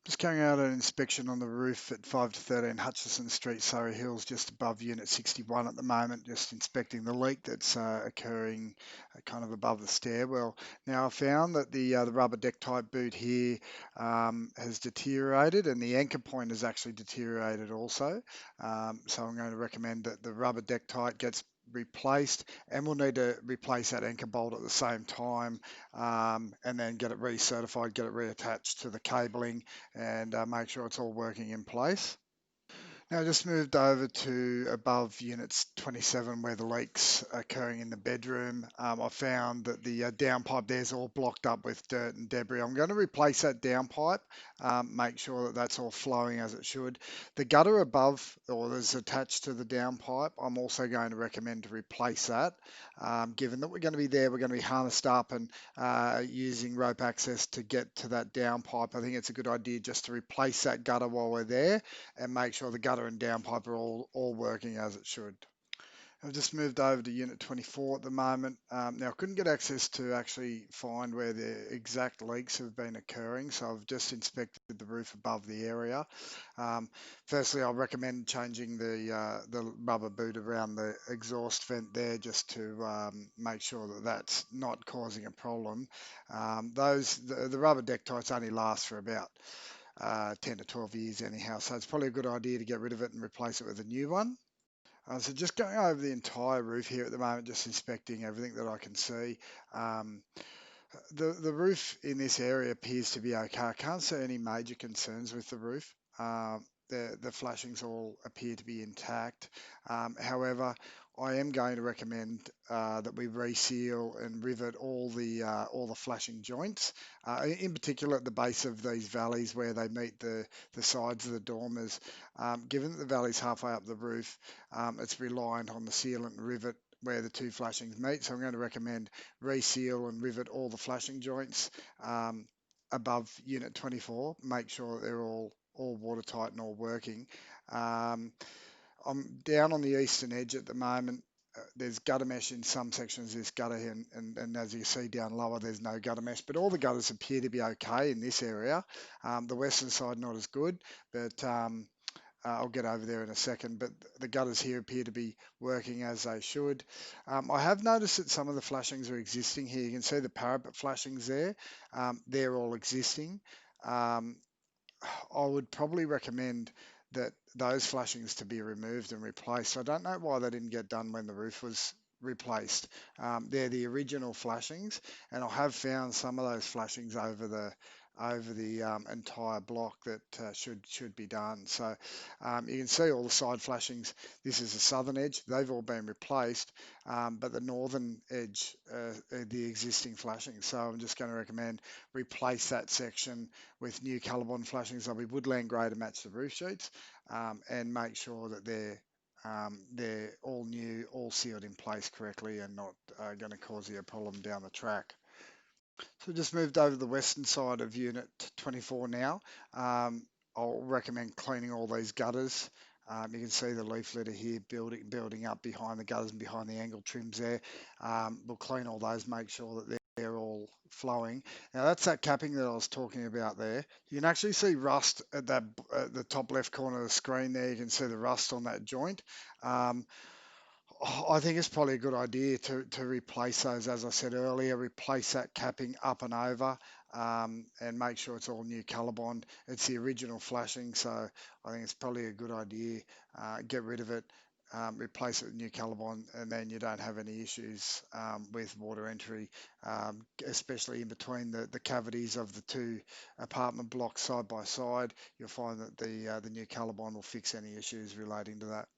Just carrying out an inspection on the roof at 5 to 13 Hutchinson Street, Surry Hills, just above Unit 61 at the moment, just inspecting the leak that's occurring kind of above the stairwell. Now, I found that the rubber deck type boot here has deteriorated and the anchor point has actually deteriorated also. So I'm going to recommend that the rubber deck tight gets replaced, and we'll need to replace that anchor bolt at the same time, and then get it recertified, get it reattached to the cabling, and make sure it's all working in place. Now I just moved over to above units 27 where the leak's occurring in the bedroom. I found that the downpipe there's all blocked up with dirt and debris. I'm going to replace that downpipe, make sure that that's all flowing as it should. The gutter above or that's attached to the downpipe, I'm also going to recommend to replace that. Given that we're going to be there, we're going to be harnessed up and using rope access to get to that downpipe. I think it's a good idea just to replace that gutter while we're there and make sure the gutter and downpipe are all working as it should. I've just moved over to Unit 24 at the moment. Now, I couldn't get access to actually find where the exact leaks have been occurring, so I've just inspected the roof above the area. Firstly, I'll recommend changing the rubber boot around the exhaust vent there just to make sure that that's not causing a problem. The rubber deck tights only last for about 10 to 12 years anyhow, so it's probably a good idea to get rid of it and replace it with a new one. So just going over the entire roof here at the moment, just inspecting everything that I can see. Um, the roof in this area appears to be okay. I can't see any major concerns with the roof. The flashings all appear to be intact. However, I am going to recommend that we reseal and rivet all the flashing joints, in particular at the base of these valleys where they meet the sides of the dormers. Given that the valley's halfway up the roof, it's reliant on the sealant and rivet where the two flashings meet. So I'm going to recommend reseal and rivet all the flashing joints above Unit 24. Make sure that they're all watertight and all working. Um, I'm down on the eastern edge at the moment. There's gutter mesh in some sections of this gutter, and as you see down lower, there's no gutter mesh, but all the gutters appear to be okay in this area. The western side not as good, but I'll get over there in a second, but the gutters here appear to be working as they should. I have noticed that some of the flashings are existing here. You can see the parapet flashings there. They're all existing. Um, I would probably recommend that those flashings to be removed and replaced. I don't know why they didn't get done when the roof was replaced. They're the original flashings, and I have found some of those flashings over the entire block that should be done. So you can see all the side flashings. This is the southern edge; they've all been replaced, but the northern edge are the existing flashings. So I'm just going to recommend replace that section with new Colorbond flashings. They'll be woodland grey to match the roof sheets, and make sure that they're all new, all sealed in place correctly, and not going to cause you a problem down the track. So just moved over to the western side of Unit 24 now. I'll recommend cleaning all these gutters. You can see the leaf litter here building up behind the gutters and behind the angle trims there. We'll clean all those, make sure that they're all flowing. Now that's that capping that I was talking about there. You can actually see rust at the top left corner of the screen there. You can see the rust on that joint. Um, I think it's probably a good idea to replace those, as I said earlier, replace that capping up and over, and make sure it's all new Colorbond. It's the original flashing, so I think it's probably a good idea. Get rid of it, replace it with new Colorbond, and then you don't have any issues with water entry, especially in between the cavities of the two apartment blocks side by side. You'll find that the new Colorbond will fix any issues relating to that.